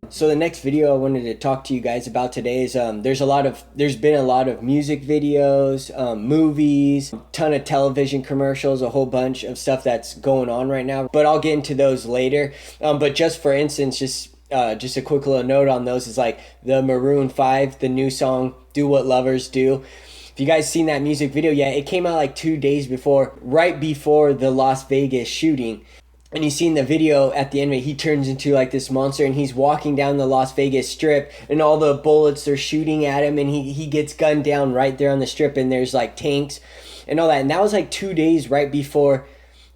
So the next video I wanted to talk to you guys about today is there's been a lot of music videos, movies, ton of television commercials, a whole bunch of stuff that's going on right now. But I'll get into those later. But just for instance, just a quick little note on those is like the Maroon 5, the new song "Do What Lovers Do." If you guys seen that music video yet, it came out like 2 days before, right before the Las Vegas shooting. And you see in the video at the end of it, he turns into like this monster and he's walking down the Las Vegas Strip and all the bullets are shooting at him and he gets gunned down right there on the strip and there's like tanks and all that. And that was like 2 days right before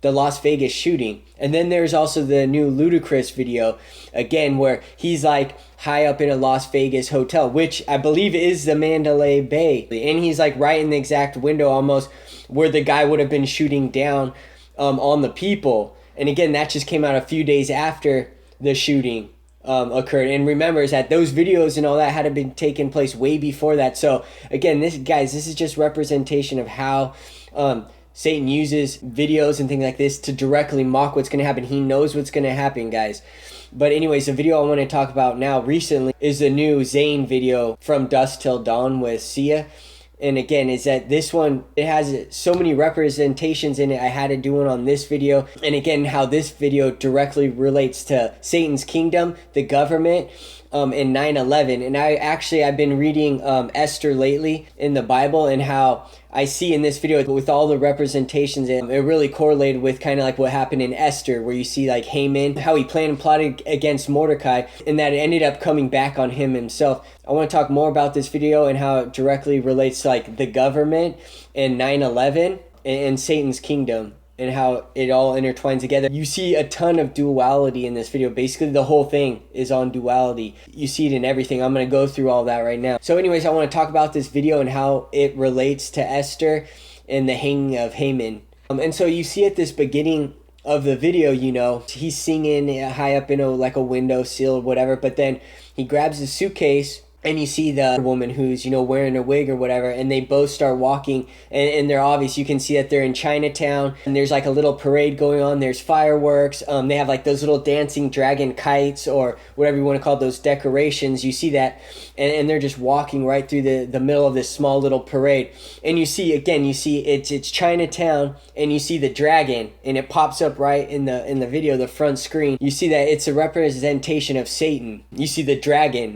the Las Vegas shooting. And then there's also the new Ludacris video, again, where he's like high up in a Las Vegas hotel, which I believe is the Mandalay Bay. And he's like right in the exact window almost where the guy would have been shooting down on the people. And again, that just came out a few days after the shooting occurred. And remember is that those videos and all that had been taking place way before that. So again, this is just representation of how Satan uses videos and things like this to directly mock what's going to happen. He knows what's going to happen, guys. But anyways, the video I want to talk about now recently is the new Zayn video from Dusk Till Dawn with Sia. And again, is that this one, it has so many representations in it. I had to do one on this video. And again, how this video directly relates to Satan's kingdom, the government, and 9/11. And I've been reading Esther lately in the Bible, and how I see in this video with all the representations, it really correlated with kind of like what happened in Esther, where you see like Haman, how he planned and plotted against Mordecai, and that it ended up coming back on him himself. I want to talk more about this video and how it directly relates to like the government and 9/11 and Satan's kingdom, and how it all intertwines together. You see a ton of duality in this video. Basically, the whole thing is on duality. You see it in everything. I'm going to go through all that right now. So anyways, I want to talk about this video and how it relates to Esther and the hanging of Haman. And so you see at this beginning of the video, he's singing high up in like a windowsill or whatever, but then he grabs his suitcase and you see the woman who's, wearing a wig or whatever, and they both start walking, and they're obvious. You can see that they're in Chinatown, and there's like a little parade going on. There's fireworks. They have like those little dancing dragon kites, or whatever you want to call those decorations. You see that, and they're just walking right through the middle of this small little parade. And you see, again, it's Chinatown, and you see the dragon, and it pops up right in the video, the front screen. You see that it's a representation of Satan. You see the dragon,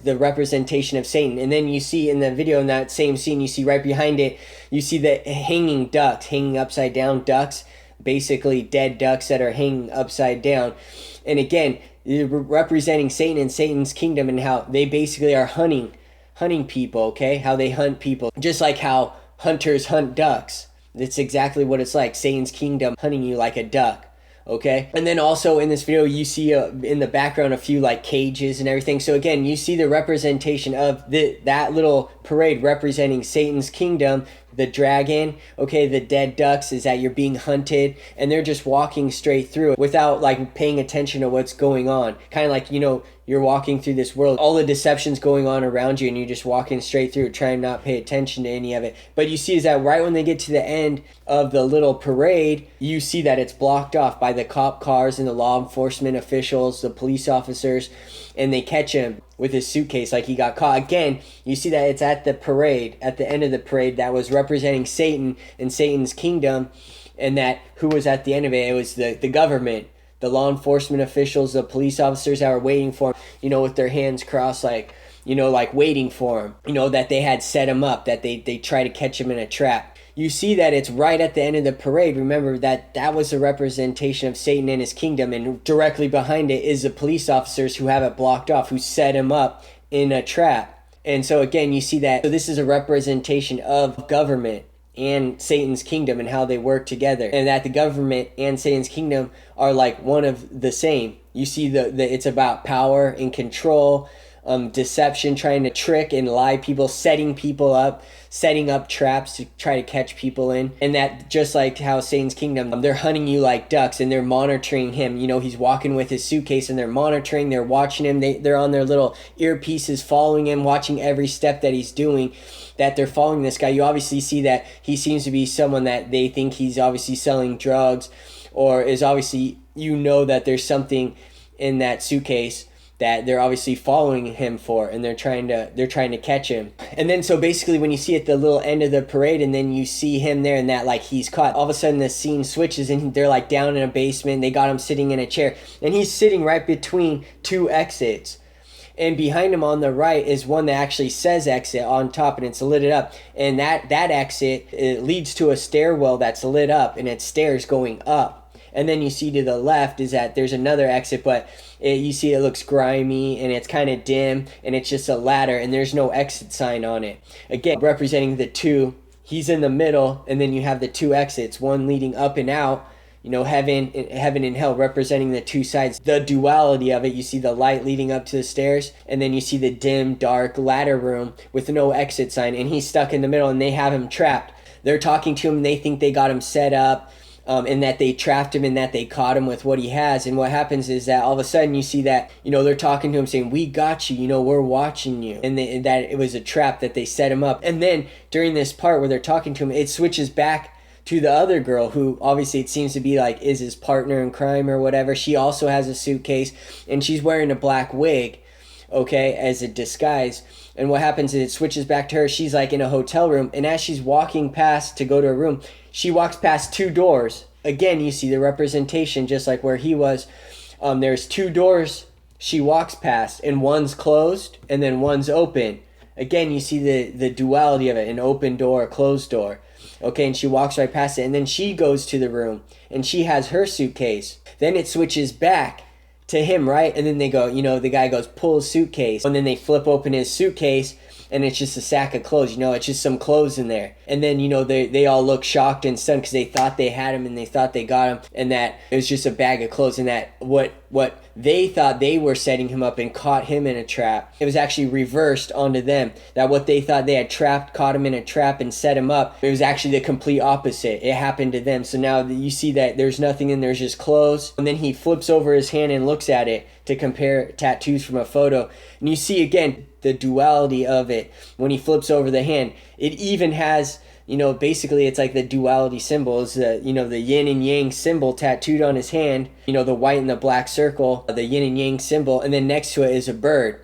the representation of Satan. And then you see in the video, in that same scene, you see right behind it, you see the hanging upside down ducks, basically dead ducks that are hanging upside down. And again, representing Satan and Satan's kingdom, and how they basically are hunting people, okay? How they hunt people, just like how hunters hunt ducks. That's exactly what it's like, Satan's kingdom hunting you like a duck. Okay, and then also in this video you see in the background a few like cages and everything. So again, you see the representation of that little parade representing Satan's kingdom, the dragon, okay, the dead ducks, is that you're being hunted, and they're just walking straight through it without like paying attention to what's going on. Kind of like, you're walking through this world, all the deception's going on around you, and you're just walking straight through it, trying not to pay attention to any of it. But you see is that right when they get to the end of the little parade, you see that it's blocked off by the cop cars and the law enforcement officials, the police officers, and they catch him with his suitcase like he got caught. Again, you see that it's at the parade, at the end of the parade, that was representing Satan and Satan's kingdom, and that who was at the end of it? It was the government, the law enforcement officials, the police officers that were waiting for him, with their hands crossed, like, like waiting for him, that they had set him up, that they try to catch him in a trap. You see that it's right at the end of the parade. Remember that was a representation of Satan and his kingdom, and directly behind it is the police officers who have it blocked off, who set him up in a trap. And so again, you see that, so this is a representation of government and Satan's kingdom and how they work together, and that the government and Satan's kingdom are like one of the same. You see it's about power and control, deception, trying to trick and lie people, setting people up, setting up traps to try to catch people in. And that, just like how Satan's kingdom, they're hunting you like ducks, and they're monitoring him. He's walking with his suitcase, and they're monitoring, they're watching him, they're on their little earpieces following him, watching every step that he's doing, that they're following this guy. You obviously see that he seems to be someone that they think he's obviously selling drugs, or is obviously, that there's something in that suitcase that they're obviously following him for, and they're trying to catch him. And then so basically when you see at the little end of the parade, and then you see him there and that like he's caught, all of a sudden the scene switches and they're like down in a basement. They got him sitting in a chair, and he's sitting right between two exits. And behind him on the right is one that actually says exit on top, and it's lit up. And that exit, it leads to a stairwell that's lit up, and it's stairs going up. And then you see to the left is that there's another exit, but you see it looks grimy and it's kind of dim, and it's just a ladder, and there's no exit sign on it. Again, representing the two. He's in the middle, and then you have the two exits, one leading up and out, heaven and hell, representing the two sides. The duality of it, you see the light leading up to the stairs, and then you see the dim, dark ladder room with no exit sign, and he's stuck in the middle, and they have him trapped. They're talking to him, and they think they got him set up, and that they trapped him, and that they caught him with what he has. And what happens is that all of a sudden you see that, they're talking to him saying, we got you, we're watching you. And that it was a trap, that they set him up. And then during this part where they're talking to him, it switches back to the other girl, who obviously it seems to be like is his partner in crime or whatever. She also has a suitcase, and she's wearing a black wig, okay, as a disguise. And what happens is it switches back to her. She's like in a hotel room, and as she's walking past to go to her room, she walks past two doors. Again, you see the representation, just like where he was. There's two doors she walks past, and one's closed and then one's open. Again, you see the duality of it, an open door, a closed door. Okay, and she walks right past it, and then she goes to the room, and she has her suitcase. Then it switches back to him, right? And then they go, the guy goes, pull his suitcase, and then they flip open his suitcase, and it's just a sack of clothes, it's just some clothes in there. And then, they all look shocked and stunned because they thought they had him, and they thought they got him, and that it was just a bag of clothes, and that what they thought they were setting him up and caught him in a trap, it was actually reversed onto them. That what they thought they had caught him in a trap and set him up, it was actually the complete opposite. It happened to them. So now you see that there's nothing in there's just clothes. And then he flips over his hand and looks at it to compare tattoos from a photo. And you see again the duality of it when he flips over the hand. It even has, basically it's like the duality symbol is the yin and yang symbol tattooed on his hand, the white and the black circle, the yin and yang symbol, and then next to it is a bird.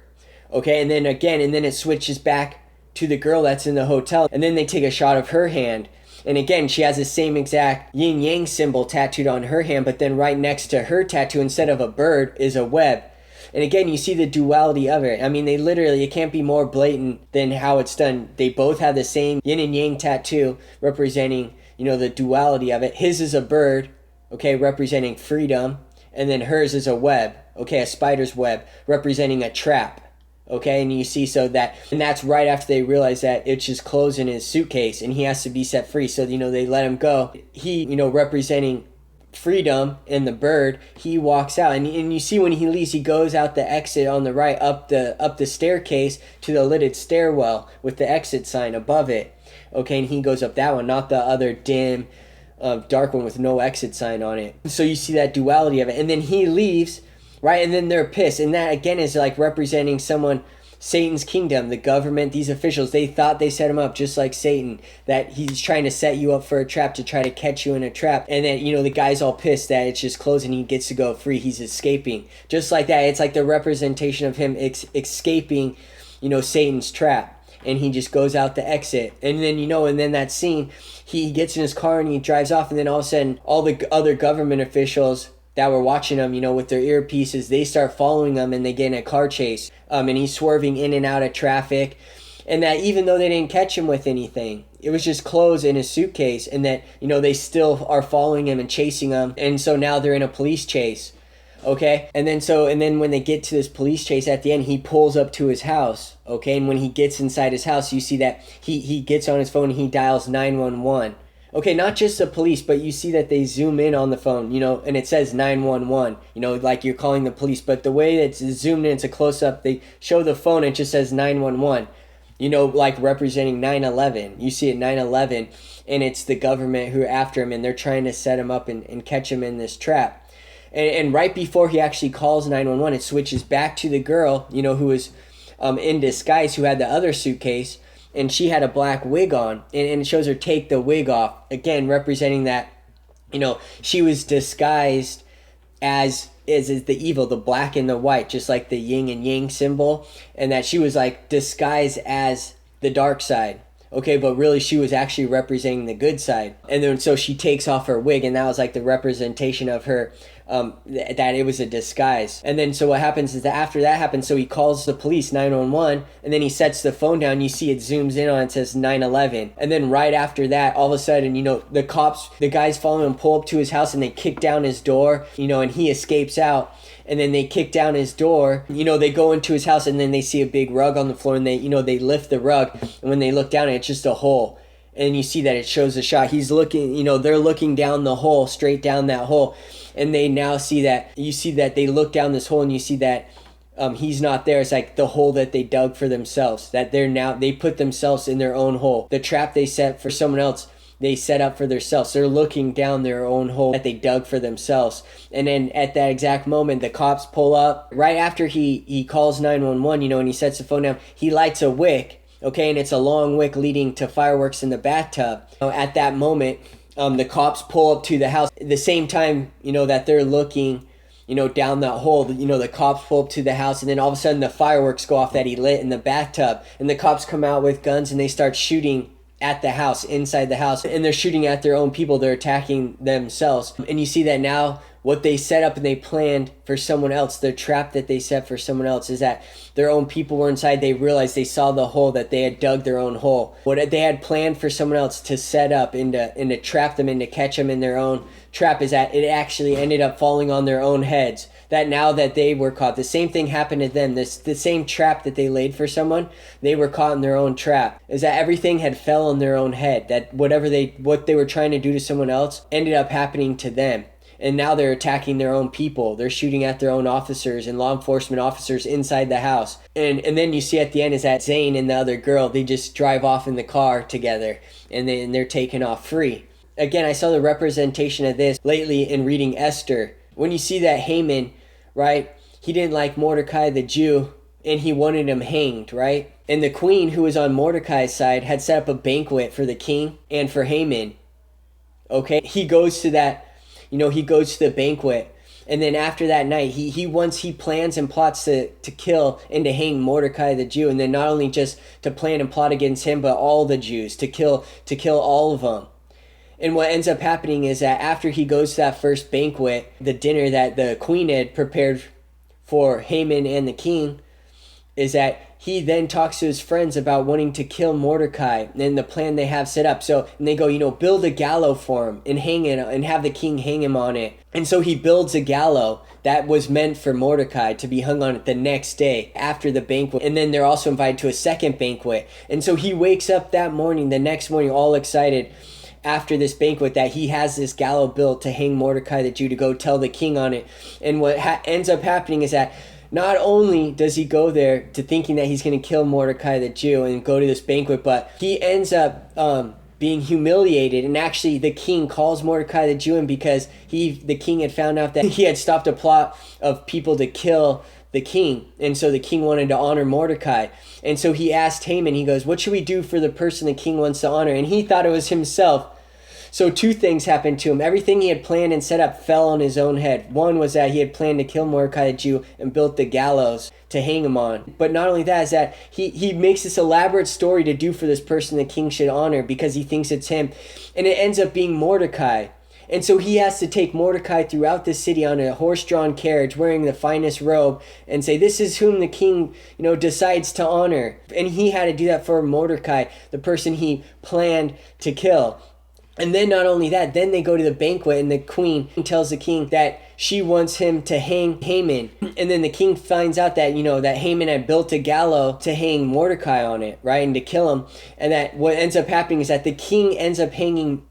Okay, and then it switches back to the girl that's in the hotel, and then they take a shot of her hand, and again she has the same exact yin yang symbol tattooed on her hand, but then right next to her tattoo, instead of a bird, is a web. And again, you see the duality of it. I mean, it can't be more blatant than how it's done. They both have the same yin and yang tattoo representing, the duality of it. His is a bird, okay, representing freedom. And then hers is a web, okay, a spider's web, representing a trap. Okay, and you see and that's right after they realize that it's just clothes in his suitcase and he has to be set free. So, they let him go. He, representing freedom, and the bird, he walks out, and you see when he leaves, he goes out the exit on the right, up the staircase to the lidded stairwell with the exit sign above it. Okay, and he goes up that one, not the other dim dark one with no exit sign on it. So you see that duality of it, and then he leaves, right? And then they're pissed, and that again is like representing someone, Satan's kingdom, the government, these officials. They thought they set him up just like Satan, that he's trying to set you up for a trap, to try to catch you in a trap. And then, the guy's all pissed that it's just closed and he gets to go free. He's escaping. Just like that, it's like the representation of him escaping, Satan's trap. And he just goes out the exit. And then, and then that scene, he gets in his car and he drives off, and then all of a sudden, all the other government officials that were watching him, with their earpieces, they start following him, and they get in a car chase. And he's swerving in and out of traffic. And that even though they didn't catch him with anything, it was just clothes in his suitcase, and that, they still are following him and chasing him. And so now they're in a police chase. Okay? And then when they get to this police chase at the end, he pulls up to his house. Okay? And when he gets inside his house, you see that he gets on his phone and he dials 911. Okay, not just the police, but you see that they zoom in on the phone, and it says 911, like you're calling the police. But the way it's zoomed in, it's a close-up. They show the phone, and it just says 911, like representing 9/11. You see it 9/11, and it's the government who are after him, and they're trying to set him up and catch him in this trap. And right before he actually calls 911, it switches back to the girl, who was in disguise, who had the other suitcase. And she had a black wig on, and it shows her take the wig off, again representing that, she was disguised as is the evil, the black and the white, just like the yin and yang symbol, and that she was like disguised as the dark side. Okay, but really she was actually representing the good side. And then so she takes off her wig, and that was like the representation of her, that it was a disguise. And then so what happens is that after that happens, so he calls the police, 911, and then he sets the phone down. You see it zooms in on it, says 911. And then right after that, all of a sudden, the cops, the guys following him, pull up to his house and they kick down his door, and he escapes out. And then they kick down his door, they go into his house, and then they see a big rug on the floor, and they lift the rug, and when they look down, it's just a hole. And you see that it shows the shot. He's looking, they're looking down the hole, straight down that hole. And they now see that, they look down this hole, and you see that he's not there. It's like the hole that they dug for themselves, that they put themselves in their own hole. The trap they set for someone else, they set up for themselves. They're looking down their own hole that they dug for themselves. And then at that exact moment, the cops pull up. Right after he calls 911, and he sets the phone down, he lights a wick, okay? And it's a long wick leading to fireworks in the bathtub. At that moment, the cops pull up to the house. At the same time, that they're looking, down that hole, the cops pull up to the house, and then all of a sudden the fireworks go off that he lit in the bathtub. And the cops come out with guns, and they start shooting at the house, inside the house, and they're shooting at their own people. They're attacking themselves. And you see that now what they set up and they planned for someone else, the trap that they set for someone else, is that their own people were inside. They realized, they saw the hole, that they had dug their own hole. What they had planned for someone else to set up and to trap them and to catch them in their own trap, is that it actually ended up falling on their own heads. That now that they were caught, the same thing happened to them. The same trap that they laid for someone, they were caught in their own trap. Is that everything had fell on their own head. That what they were trying to do to someone else ended up happening to them. And now they're attacking their own people. They're shooting at their own officers and law enforcement officers inside the house. And then you see at the end is that Zane and the other girl, they just drive off in the car together, and they're taken off free. Again, I saw the representation of this lately in reading Esther. When you see that Haman, right, he didn't like Mordecai the Jew, and he wanted him hanged, right? And the queen, who was on Mordecai's side, had set up a banquet for the king and for Haman. Okay, he goes to that, he goes to the banquet, and then after that night, he plans and plots to kill and to hang Mordecai the Jew, and then not only just to plan and plot against him, but all the Jews, to kill all of them. And what ends up happening is that after he goes to that first banquet, the dinner that the queen had prepared for Haman and the king, is that he then talks to his friends about wanting to kill Mordecai and the plan they have set up. So, and they go, build a gallow for him and hang it and have the king hang him on it. And so he builds a gallow that was meant for Mordecai to be hung on it the next day after the banquet. And then they're also invited to a second banquet. And so he wakes up the next morning, all excited after this banquet, that he has this gallows built to hang Mordecai the Jew, to go tell the king on it. And what ends up happening is that not only does he go there to thinking that he's going to kill Mordecai the Jew and go to this banquet, but he ends up being humiliated. And actually the king calls Mordecai the Jew in because the king had found out that he had stopped a plot of people to kill the king. And so the king wanted to honor Mordecai. And so he asked Haman, he goes, what should we do for the person the king wants to honor? And he thought it was himself. So two things happened to him. Everything he had planned and set up fell on his own head. One was that he had planned to kill Mordecai the Jew and built the gallows to hang him on. But not only that, is that he makes this elaborate story to do for this person the king should honor because he thinks it's him. And it ends up being Mordecai. And so he has to take Mordecai throughout the city on a horse-drawn carriage, wearing the finest robe, and say, this is whom the king, decides to honor. And he had to do that for Mordecai, the person he planned to kill. And then not only that, then they go to the banquet, and the queen tells the king that she wants him to hang Haman. And then the king finds out that, that Haman had built a gallows to hang Mordecai on it, right? And to kill him. And that what ends up happening is that the king ends up hanging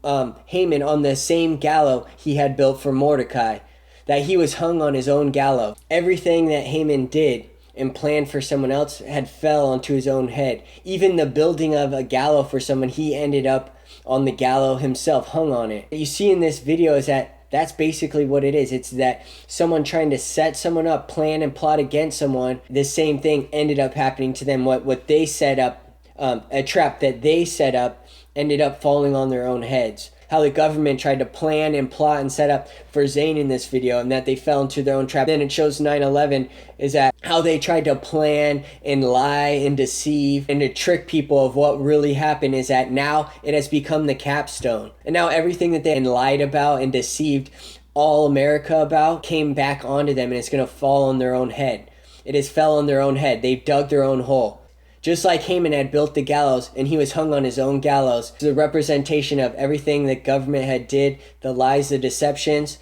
Haman on the same gallows he had built for Mordecai. That he was hung on his own gallows. Everything that Haman did and planned for someone else had fell onto his own head. Even the building of a gallows for someone, he ended up on the gallows himself, hung on it. What you see in this video is that that's basically what it is. It's that someone trying to set someone up, plan and plot against someone. The same thing ended up happening to them. What they set up, a trap that they set up, ended up falling on their own heads. how the government tried to plan and plot and set up for Zayn in this video, and that they fell into their own trap. Then it shows 9/11 is that how they tried to plan and lie and deceive and to trick people of what really happened, is that now it has become the capstone. And now everything that they lied about and deceived all America about came back onto them, and it's going to fall on their own head. It has fell on their own head. They've dug their own hole. Just like Haman had built the gallows and he was hung on his own gallows, the representation of everything the government had did, the lies, the deceptions.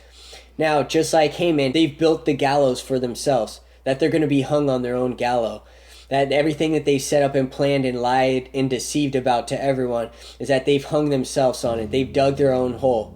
Now, just like Haman, they've built the gallows for themselves, that they're going to be hung on their own gallows. That everything that they set up and planned and lied and deceived about to everyone is that they've hung themselves on it. They've dug their own hole.